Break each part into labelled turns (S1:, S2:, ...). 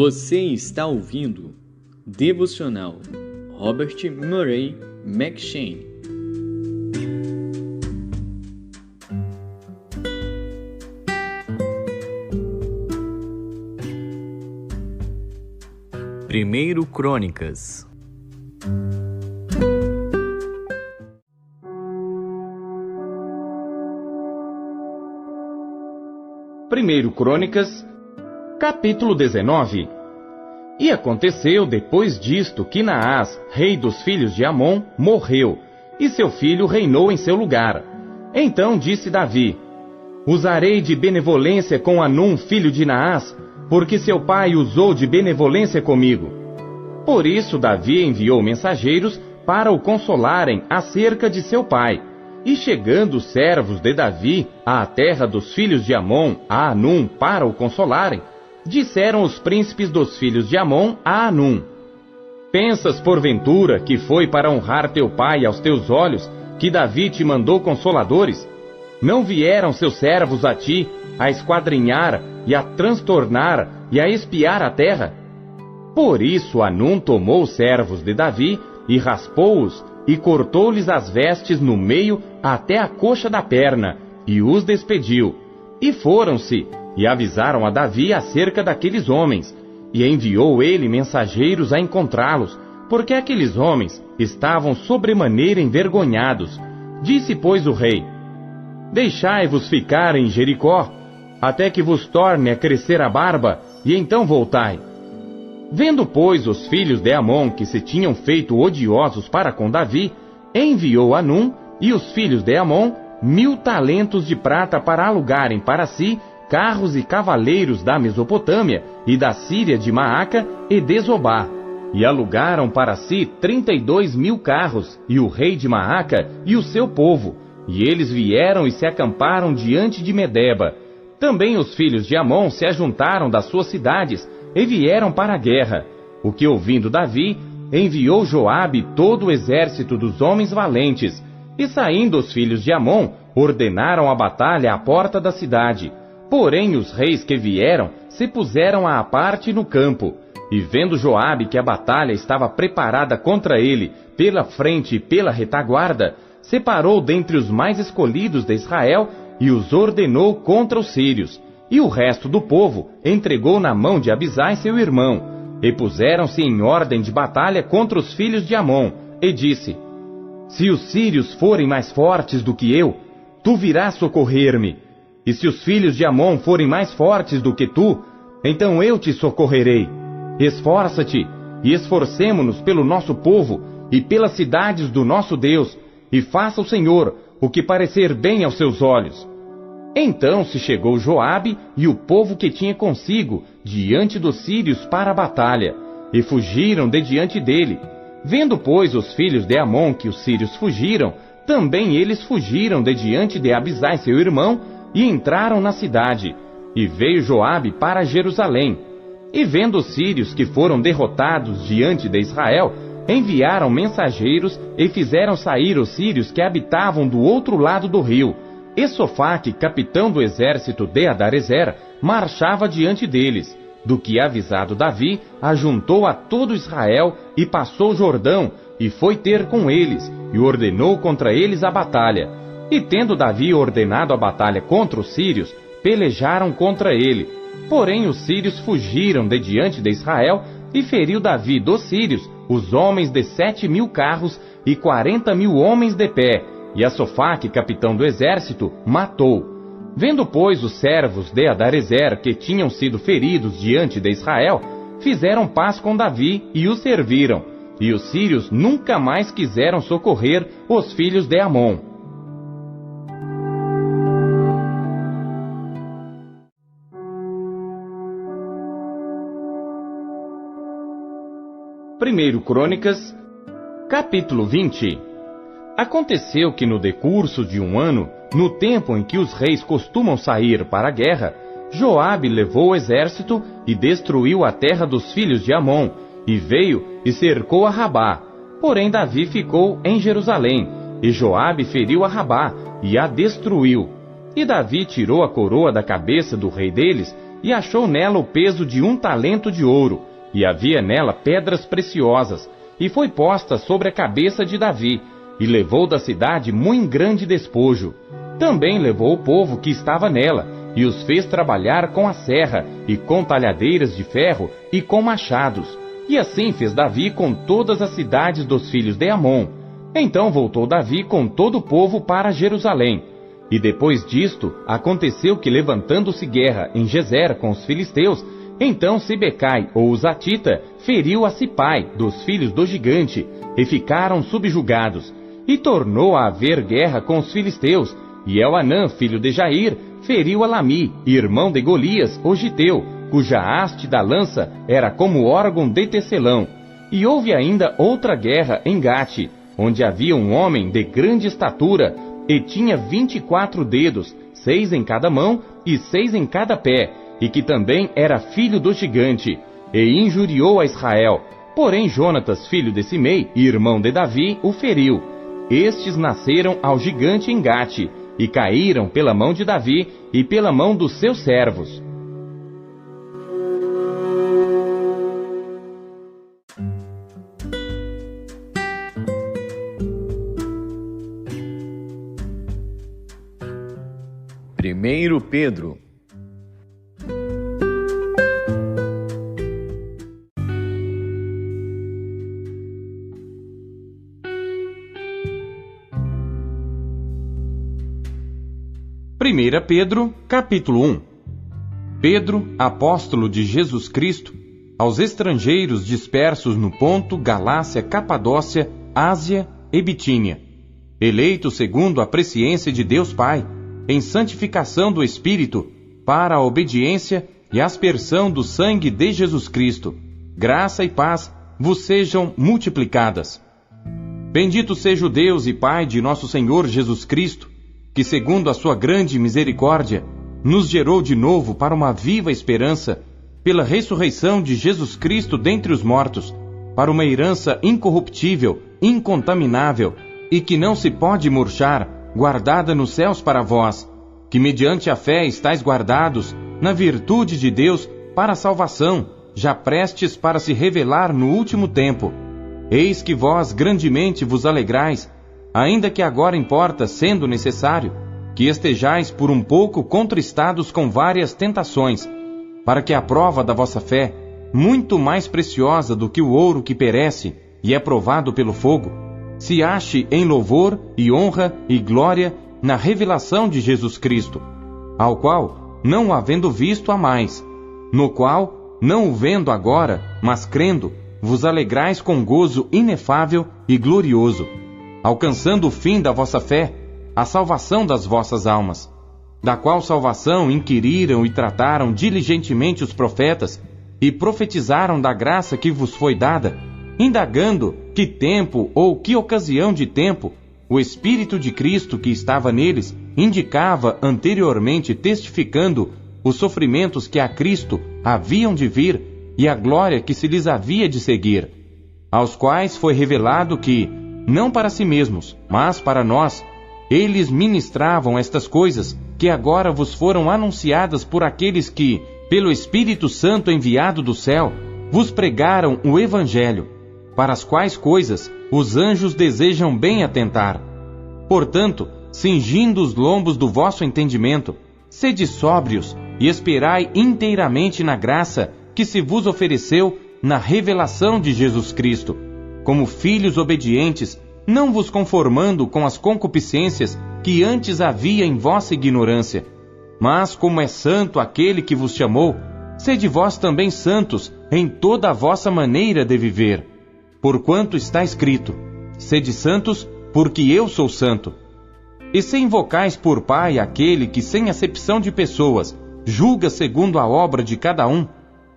S1: Você está ouvindo Devocional Robert Murray M'Cheyne. Primeiro Crônicas.
S2: Primeiro Crônicas, capítulo 19. E aconteceu depois disto que Naás, rei dos filhos de Amon, morreu, e seu filho reinou em seu lugar. Então disse Davi: Usarei de benevolência com Anum, filho de Naás, porque seu pai usou de benevolência comigo. Por isso Davi enviou mensageiros para o consolarem acerca de seu pai. E chegando os servos de Davi à terra dos filhos de Amon, a Anum, para o consolarem, disseram os príncipes dos filhos de Amon a Anum: Pensas porventura que foi para honrar teu pai aos teus olhos que Davi te mandou consoladores? Não vieram seus servos a ti a esquadrinhar e a transtornar e a espiar a terra? Por isso Anum tomou os servos de Davi e raspou-os e cortou-lhes as vestes no meio até a coxa da perna, e os despediu. E foram-se, e avisaram a Davi acerca daqueles homens, e enviou ele mensageiros a encontrá-los, porque aqueles homens estavam sobremaneira envergonhados. Disse, pois, o rei: Deixai-vos ficar em Jericó, até que vos torne a crescer a barba, e então voltai. Vendo, pois, os filhos de Amon que se tinham feito odiosos para com Davi, enviou Anum e os filhos de Amon 1000 talentos de prata para alugarem para si carros e cavaleiros da Mesopotâmia e da Síria de Maaca e de Zobá. E alugaram para si 32.000 carros, e o rei de Maaca e o seu povo. E eles vieram e se acamparam diante de Medeba. Também os filhos de Amon se ajuntaram das suas cidades e vieram para a guerra. O que, ouvindo Davi, enviou Joabe todo o exército dos homens valentes. E saindo os filhos de Amon, ordenaram a batalha à porta da cidade. Porém os reis que vieram se puseram à parte no campo. E vendo Joabe que a batalha estava preparada contra ele, pela frente e pela retaguarda, separou dentre os mais escolhidos de Israel e os ordenou contra os sírios. E o resto do povo entregou na mão de Abisai seu irmão, e puseram-se em ordem de batalha contra os filhos de Amon, e disse: Se os sírios forem mais fortes do que eu, tu virás socorrer-me, e se os filhos de Amon forem mais fortes do que tu, então eu te socorrerei. Esforça-te, e esforcemo-nos pelo nosso povo, e pelas cidades do nosso Deus, e faça o Senhor o que parecer bem aos seus olhos. Então se chegou Joabe e o povo que tinha consigo diante dos sírios para a batalha, e fugiram de diante dele. Vendo, pois, os filhos de Amon que os sírios fugiram, também eles fugiram de diante de Abisai seu irmão, e entraram na cidade. E veio Joabe para Jerusalém. E vendo os sírios que foram derrotados diante de Israel, enviaram mensageiros e fizeram sair os sírios que habitavam do outro lado do rio. E Sofaque, capitão do exército de Adarezer, marchava diante deles. Do que avisado Davi, ajuntou a todo Israel e passou o Jordão, e foi ter com eles, e ordenou contra eles a batalha. E tendo Davi ordenado a batalha contra os sírios, pelejaram contra ele. Porém os sírios fugiram de diante de Israel, e feriu Davi dos sírios os homens de 7.000 carros e 40.000 homens de pé. E a Sofaque, capitão do exército, matou. Vendo, pois, os servos de Adarezer que tinham sido feridos diante de Israel, fizeram paz com Davi e o serviram. E os sírios nunca mais quiseram socorrer os filhos de Amon. Primeiro Crônicas, capítulo 20. Aconteceu que no decurso de um ano, no tempo em que os reis costumam sair para a guerra, Joabe levou o exército e destruiu a terra dos filhos de Amon, e veio e cercou a Rabá. Porém Davi ficou em Jerusalém, e Joabe feriu a Rabá, e a destruiu. E Davi tirou a coroa da cabeça do rei deles, e achou nela o peso de 1 talento de ouro, e havia nela pedras preciosas, e foi posta sobre a cabeça de Davi, e levou da cidade muito grande despojo. Também levou o povo que estava nela, e os fez trabalhar com a serra, e com talhadeiras de ferro, e com machados. E assim fez Davi com todas as cidades dos filhos de Amon. Então voltou Davi com todo o povo para Jerusalém. E depois disto, aconteceu que, levantando-se guerra em Gezer com os filisteus, então Sibecai, ou Zatita, feriu a Sipai, dos filhos do gigante, e ficaram subjugados. E tornou a haver guerra com os filisteus, e Elhanã, filho de Jair, feriu a Lami, irmão de Golias, o giteu, cuja haste da lança era como órgão de tecelão. E houve ainda outra guerra em Gate, onde havia um homem de grande estatura, e tinha 24 dedos, 6 em cada mão e 6 em cada pé, e que também era filho do gigante, e injuriou a Israel. Porém Jonatas, filho de Simei, irmão de Davi, o feriu. Estes nasceram ao gigante em Gate, e caíram pela mão de Davi e pela mão dos seus servos.
S1: Primeiro Pedro.
S2: Primeira Pedro, capítulo 1. Pedro, apóstolo de Jesus Cristo, aos estrangeiros dispersos no Ponto, Galácia, Capadócia, Ásia e Bitínia, eleitos segundo a presciência de Deus Pai, em santificação do Espírito, para a obediência e aspersão do sangue de Jesus Cristo, graça e paz vos sejam multiplicadas. Bendito seja o Deus e Pai de nosso Senhor Jesus Cristo, que segundo a sua grande misericórdia, nos gerou de novo para uma viva esperança, pela ressurreição de Jesus Cristo dentre os mortos, para uma herança incorruptível, incontaminável, e que não se pode murchar, guardada nos céus para vós, que mediante a fé estáis guardados, na virtude de Deus, para a salvação, já prestes para se revelar no último tempo. Eis que vós grandemente vos alegrais, ainda que agora importa, sendo necessário, que estejais por um pouco contristados com várias tentações, para que a prova da vossa fé, muito mais preciosa do que o ouro que perece e é provado pelo fogo, se ache em louvor e honra e glória na revelação de Jesus Cristo, ao qual, não o havendo visto amais, no qual, não o vendo agora, mas crendo, vos alegrais com gozo inefável e glorioso, alcançando o fim da vossa fé, a salvação das vossas almas, da qual salvação inquiriram e trataram diligentemente os profetas, e profetizaram da graça que vos foi dada, indagando que tempo ou que ocasião de tempo o Espírito de Cristo que estava neles indicava anteriormente, testificando os sofrimentos que a Cristo haviam de vir e a glória que se lhes havia de seguir, aos quais foi revelado que, não para si mesmos, mas para nós, eles ministravam estas coisas que agora vos foram anunciadas por aqueles que, pelo Espírito Santo enviado do céu, vos pregaram o Evangelho, para as quais coisas os anjos desejam bem atentar. Portanto, cingindo os lombos do vosso entendimento, sede sóbrios e esperai inteiramente na graça que se vos ofereceu na revelação de Jesus Cristo, como filhos obedientes, não vos conformando com as concupiscências que antes havia em vossa ignorância, mas como é santo aquele que vos chamou, sede vós também santos em toda a vossa maneira de viver. Porquanto está escrito, sede santos, porque eu sou santo. E se invocais por Pai aquele que, sem acepção de pessoas, julga segundo a obra de cada um,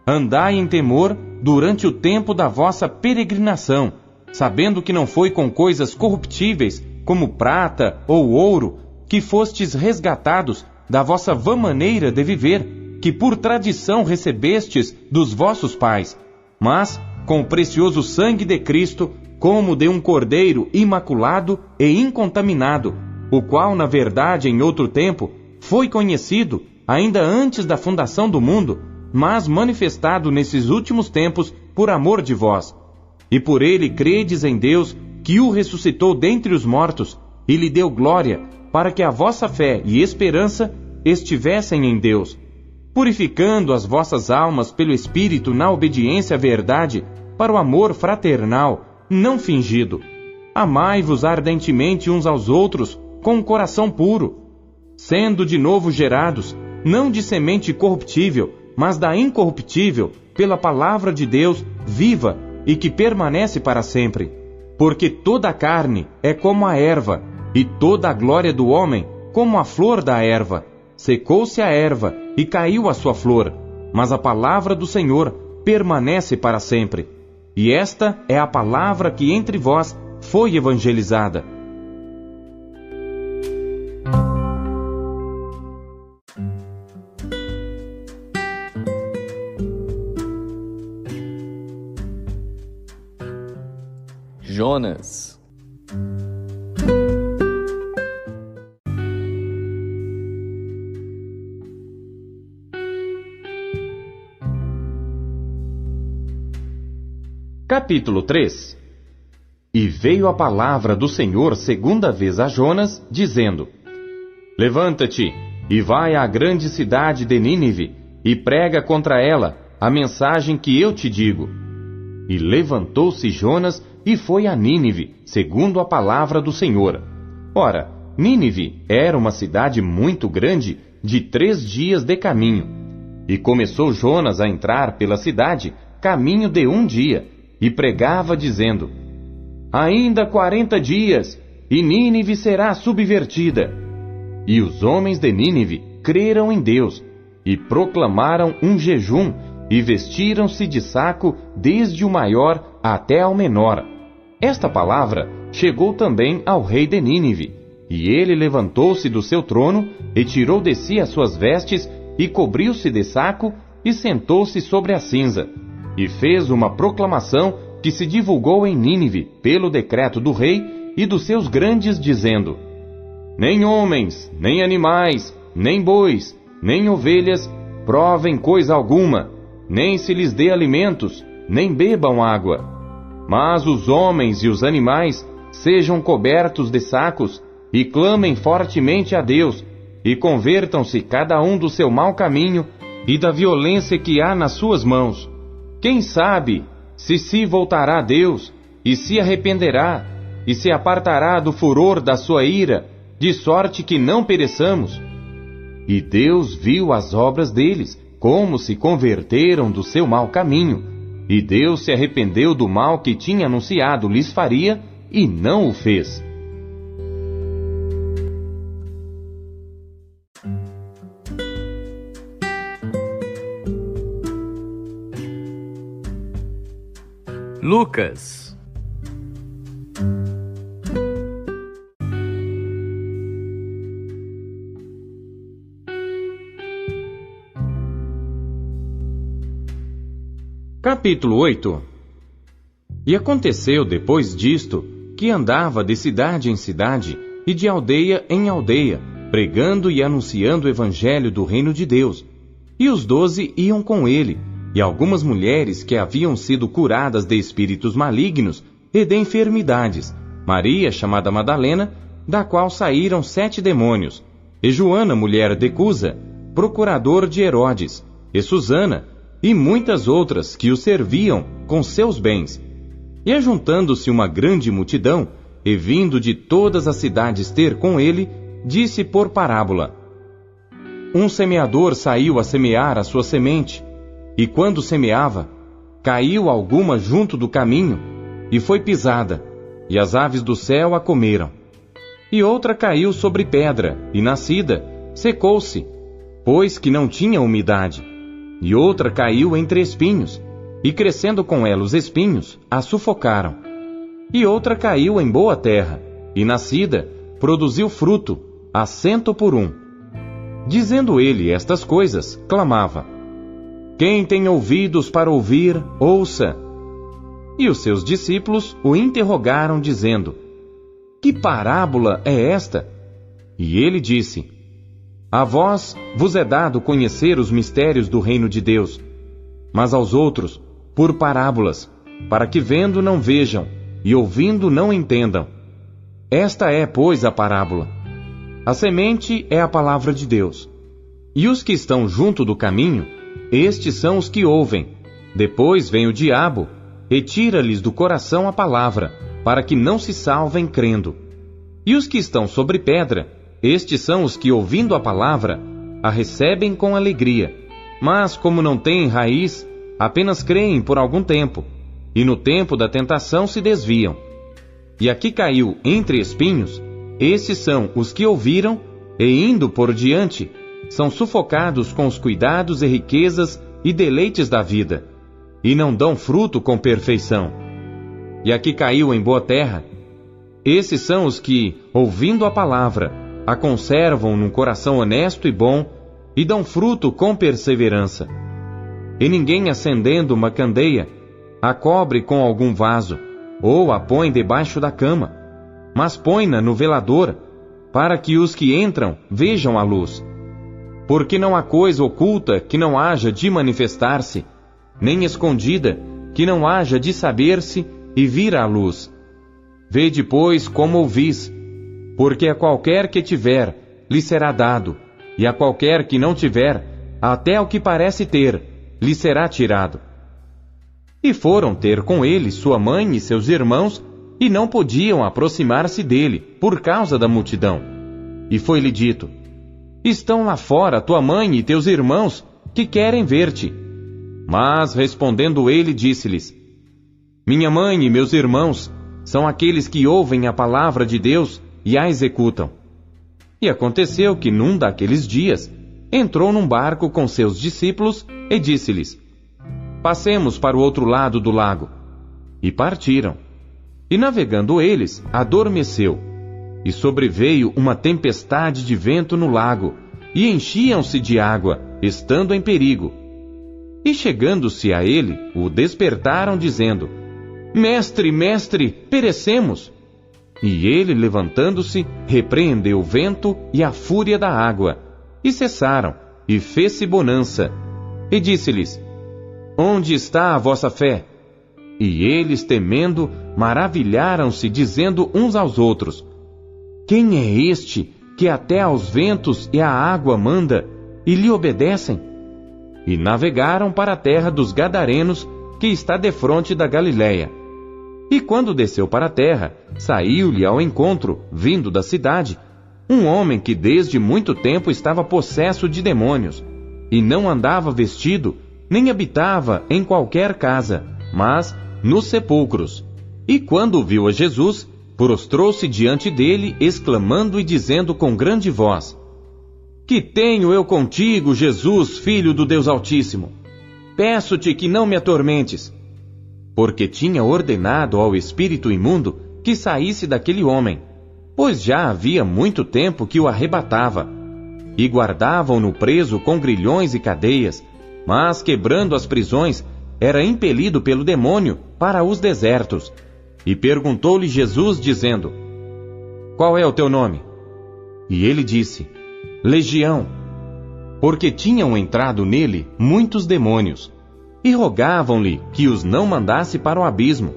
S2: andai em temor durante o tempo da vossa peregrinação, sabendo que não foi com coisas corruptíveis, como prata ou ouro, que fostes resgatados da vossa vã maneira de viver, que por tradição recebestes dos vossos pais, mas com o precioso sangue de Cristo, como de um cordeiro imaculado e incontaminado, o qual, na verdade, em outro tempo, foi conhecido, ainda antes da fundação do mundo, mas manifestado nesses últimos tempos por amor de vós. E por ele credes em Deus, que o ressuscitou dentre os mortos, e lhe deu glória, para que a vossa fé e esperança estivessem em Deus, purificando as vossas almas pelo Espírito na obediência à verdade, para o amor fraternal, não fingido. Amai-vos ardentemente uns aos outros, com um coração puro, sendo de novo gerados, não de semente corruptível, mas da incorruptível, pela palavra de Deus viva e que permanece para sempre. Porque toda a carne é como a erva, e toda a glória do homem como a flor da erva. Secou-se a erva e caiu a sua flor, mas a palavra do Senhor permanece para sempre. E esta é a palavra que entre vós foi evangelizada.
S1: Jonas.
S2: Capítulo 3. E veio a palavra do Senhor segunda vez a Jonas, dizendo: Levanta-te, e vai à grande cidade de Nínive, e prega contra ela a mensagem que eu te digo. E levantou-se Jonas e foi a Nínive, segundo a palavra do Senhor. Ora, Nínive era uma cidade muito grande, de 3 dias de caminho. E começou Jonas a entrar pela cidade, caminho de 1 dia, e pregava dizendo: Ainda 40 dias, e Nínive será subvertida. E os homens de Nínive creram em Deus, e proclamaram um jejum, e vestiram-se de saco desde o maior até ao menor. Esta palavra chegou também ao rei de Nínive, e ele levantou-se do seu trono, e tirou de si as suas vestes, e cobriu-se de saco, e sentou-se sobre a cinza, e fez uma proclamação que se divulgou em Nínive pelo decreto do rei e dos seus grandes, dizendo: Nem homens, nem animais, nem bois, nem ovelhas provem coisa alguma, nem se lhes dê alimentos, nem bebam água. Mas os homens e os animais sejam cobertos de sacos, e clamem fortemente a Deus, e convertam-se cada um do seu mau caminho e da violência que há nas suas mãos. Quem sabe se voltará a Deus, e se arrependerá, e se apartará do furor da sua ira, de sorte que não pereçamos. E Deus viu as obras deles, como se converteram do seu mau caminho, e Deus se arrependeu do mal que tinha anunciado lhes faria, e não o fez.
S1: Lucas.
S2: Capítulo 8. E aconteceu depois disto, que andava de cidade em cidade, e de aldeia em aldeia, pregando e anunciando o evangelho do reino de Deus. E os 12 iam com ele, e algumas mulheres que haviam sido curadas de espíritos malignos e de enfermidades, Maria, chamada Madalena, da qual saíram 7 demônios, e Joana, mulher de Cusa, procurador de Herodes, e Susana, e muitas outras que o serviam com seus bens. E ajuntando-se uma grande multidão, e vindo de todas as cidades ter com ele, disse por parábola: Um semeador saiu a semear a sua semente, e quando semeava, caiu alguma junto do caminho, e foi pisada, e as aves do céu a comeram. E outra caiu sobre pedra, e nascida, secou-se, pois que não tinha umidade. E outra caiu entre espinhos, e crescendo com ela os espinhos, a sufocaram. E outra caiu em boa terra, e nascida, produziu fruto, a 100 por 1. Dizendo ele estas coisas, clamava: Quem tem ouvidos para ouvir, ouça. E os seus discípulos o interrogaram, dizendo: Que parábola é esta? E ele disse: A vós vos é dado conhecer os mistérios do reino de Deus, mas aos outros, por parábolas, para que vendo não vejam, e ouvindo não entendam. Esta é, pois, a parábola. A semente é a palavra de Deus. E os que estão junto do caminho, estes são os que ouvem. Depois vem o diabo, e tira-lhes do coração a palavra, para que não se salvem crendo. E os que estão sobre pedra, estes são os que, ouvindo a palavra, a recebem com alegria, mas como não têm raiz, apenas creem por algum tempo, e no tempo da tentação se desviam. E a que caiu entre espinhos, esses são os que ouviram, e indo por diante, são sufocados com os cuidados e riquezas e deleites da vida, e não dão fruto com perfeição. E a que caiu em boa terra, esses são os que, ouvindo a palavra, a conservam num coração honesto e bom, e dão fruto com perseverança. E ninguém, acendendo uma candeia, a cobre com algum vaso, ou a põe debaixo da cama, mas põe-na no velador, para que os que entram vejam a luz. Porque não há coisa oculta que não haja de manifestar-se, nem escondida que não haja de saber-se e vir à luz. Vede, pois, como ouvis, porque a qualquer que tiver, lhe será dado, e a qualquer que não tiver, até o que parece ter, lhe será tirado. E foram ter com ele sua mãe e seus irmãos, e não podiam aproximar-se dele, por causa da multidão. E foi-lhe dito: estão lá fora tua mãe e teus irmãos, que querem ver-te. Mas, respondendo ele, disse-lhes: minha mãe e meus irmãos são aqueles que ouvem a palavra de Deus e a executam. E aconteceu que num daqueles dias, entrou num barco com seus discípulos e disse-lhes: passemos para o outro lado do lago. E partiram. E navegando eles, adormeceu. E sobreveio uma tempestade de vento no lago, e enchiam-se de água, estando em perigo. E chegando-se a ele, o despertaram, dizendo: mestre, mestre, perecemos. E ele, levantando-se, repreendeu o vento e a fúria da água, e cessaram, e fez-se bonança. E disse-lhes: onde está a vossa fé? E eles, temendo, maravilharam-se, dizendo uns aos outros: quem é este que até aos ventos e à água manda, e lhe obedecem? E navegaram para a terra dos Gadarenos, que está defronte da Galiléia. E quando desceu para a terra, saiu-lhe ao encontro, vindo da cidade, um homem que desde muito tempo estava possesso de demônios, e não andava vestido, nem habitava em qualquer casa, mas nos sepulcros. E quando viu a Jesus, prostrou-se diante dele, exclamando e dizendo com grande voz: que tenho eu contigo, Jesus, Filho do Deus Altíssimo? Peço-te que não me atormentes. Porque tinha ordenado ao espírito imundo que saísse daquele homem, pois já havia muito tempo que o arrebatava. E guardavam-no preso com grilhões e cadeias, mas, quebrando as prisões, era impelido pelo demônio para os desertos. E perguntou-lhe Jesus, dizendo: qual é o teu nome? E ele disse: Legião, porque tinham entrado nele muitos demônios, e rogavam-lhe que os não mandasse para o abismo.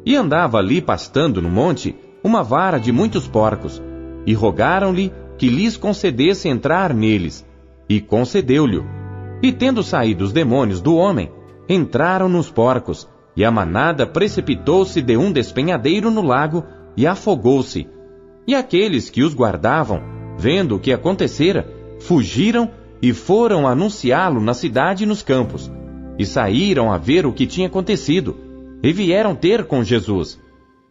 S2: E andava ali pastando no monte uma vara de muitos porcos, e rogaram-lhe que lhes concedesse entrar neles, e concedeu-lhe. E tendo saído os demônios do homem, entraram nos porcos, e a manada precipitou-se de um despenhadeiro no lago, e afogou-se. E aqueles que os guardavam, vendo o que acontecera, fugiram e foram anunciá-lo na cidade e nos campos. E saíram a ver o que tinha acontecido, e vieram ter com Jesus.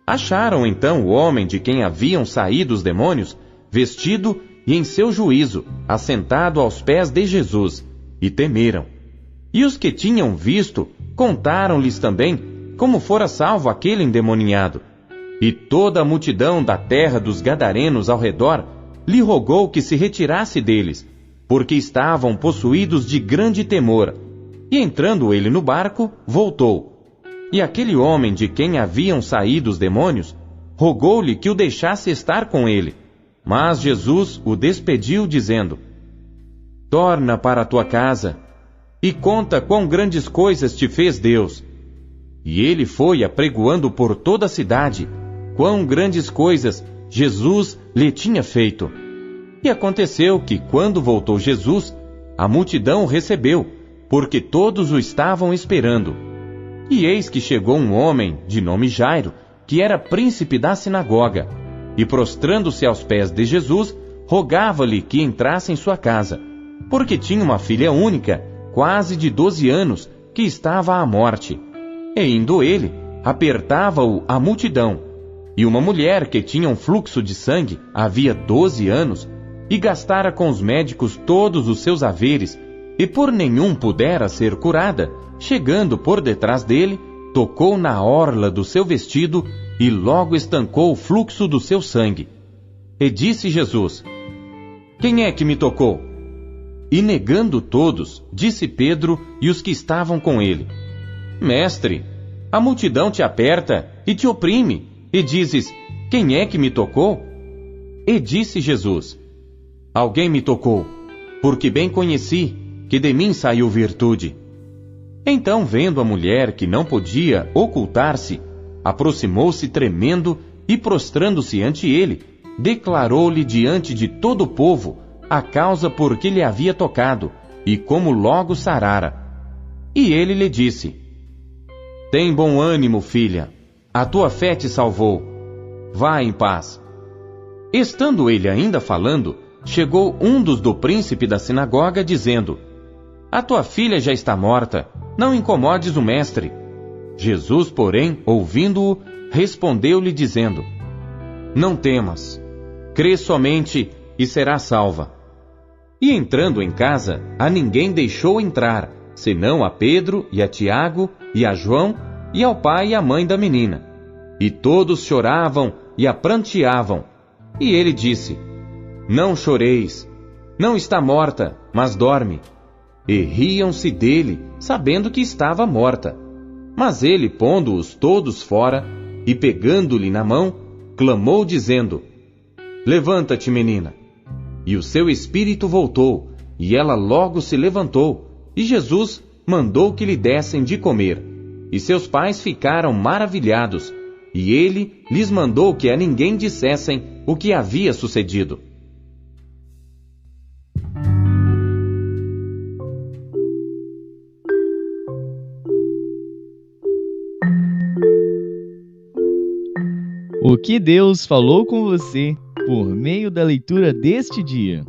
S2: Acharam então o homem de quem haviam saído os demônios, vestido e em seu juízo, assentado aos pés de Jesus, e temeram. E os que tinham visto, contaram-lhes também como fora salvo aquele endemoniado. E toda a multidão da terra dos Gadarenos ao redor lhe rogou que se retirasse deles, porque estavam possuídos de grande temor. E entrando ele no barco, voltou. E aquele homem de quem haviam saído os demônios, rogou-lhe que o deixasse estar com ele. Mas Jesus o despediu, dizendo: torna para a tua casa e conta quão grandes coisas te fez Deus. E ele foi apregoando por toda a cidade quão grandes coisas Jesus lhe tinha feito. E aconteceu que, quando voltou Jesus, a multidão o recebeu, porque todos o estavam esperando. E eis que chegou um homem, de nome Jairo, que era príncipe da sinagoga, e prostrando-se aos pés de Jesus, rogava-lhe que entrasse em sua casa, porque tinha uma filha única, quase de 12 anos, que estava à morte. E indo ele, apertava-o a multidão. E uma mulher que tinha um fluxo de sangue havia 12 anos, e gastara com os médicos todos os seus haveres, e por nenhum pudera ser curada, chegando por detrás dele, tocou na orla do seu vestido, e logo estancou o fluxo do seu sangue. E disse Jesus: Quem é que me tocou? E negando todos, disse Pedro e os que estavam com ele: Mestre, a multidão te aperta e te oprime, e dizes: Quem é que me tocou? E disse Jesus: Alguém me tocou, porque bem conheci que de mim saiu virtude. Então, vendo a mulher que não podia ocultar-se, aproximou-se tremendo e, prostrando-se ante ele, declarou-lhe diante de todo o povo a causa por que lhe havia tocado, e como logo sarara. E ele lhe disse: Tem bom ânimo, filha, a tua fé te salvou. Vá em paz. Estando ele ainda falando, chegou um dos do príncipe da sinagoga, dizendo: A tua filha já está morta, não incomodes o mestre. Jesus, porém, ouvindo-o, respondeu-lhe dizendo: Não temas, crê somente e serás salva. E entrando em casa, a ninguém deixou entrar, senão a Pedro e a Tiago e a João e ao pai e à mãe da menina. E todos choravam e a pranteavam. E ele disse: Não choreis, não está morta, mas dorme. E riam-se dele, sabendo que estava morta. Mas ele, pondo-os todos fora, e pegando-lhe na mão, clamou dizendo: Levanta-te, menina. E o seu espírito voltou, e ela logo se levantou, e Jesus mandou que lhe dessem de comer. E seus pais ficaram maravilhados, e ele lhes mandou que a ninguém dissessem o que havia sucedido.
S3: O que Deus falou com você por meio da leitura deste dia?